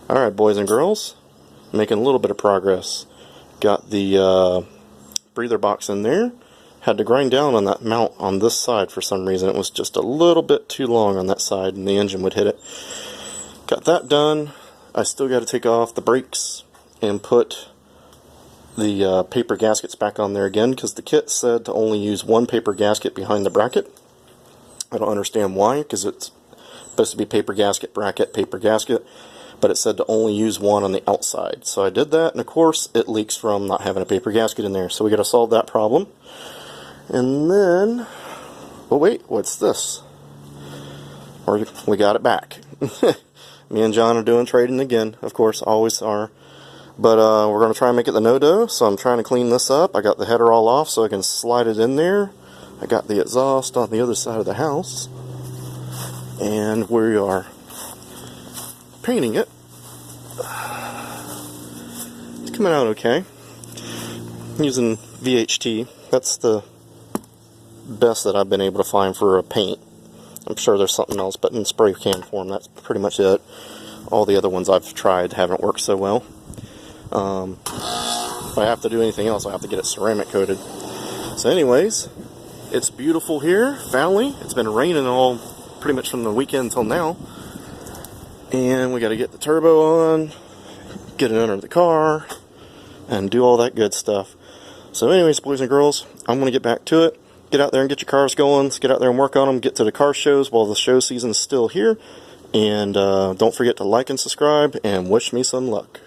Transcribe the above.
Alright, boys and girls, making a little bit of progress. Got the breather box in there. Had to grind down on that mount on this side for some reason. It was just a little bit too long on that side and the engine would hit it. Got that done. I still got to take off the brakes and put the paper gaskets back on there again, because the kit said to only use one paper gasket behind the bracket. I don't understand why, because it's supposed to be paper gasket, bracket, paper gasket, but it said to only use one on the outside. So I did that, and of course it leaks from not having a paper gasket in there. So we got to solve that problem. And then, oh wait, what's this? We got it back. Me and John are doing trading again, of course, always are. But we're going to try and make it the no-do, so I'm trying to clean this up. I got the header all off so I can slide it in there. I got the exhaust on the other side of the house. And we are painting it. It's coming out okay. I'm using VHT. That's the best that I've been able to find for a paint. I'm sure there's something else, but in spray can form, that's pretty much it. All the other ones I've tried haven't worked so well. If I have to do anything else, I have to get it ceramic coated. So anyways, it's beautiful here, finally. It's been raining all pretty much from the weekend until now. And we got to get the turbo on, get it under the car, and do all that good stuff. So anyways, boys and girls, I'm going to get back to it. Get out there and get your cars going. Let's get out there and work on them. Get to the car shows while the show season is still here. And don't forget to like and subscribe, and wish me some luck.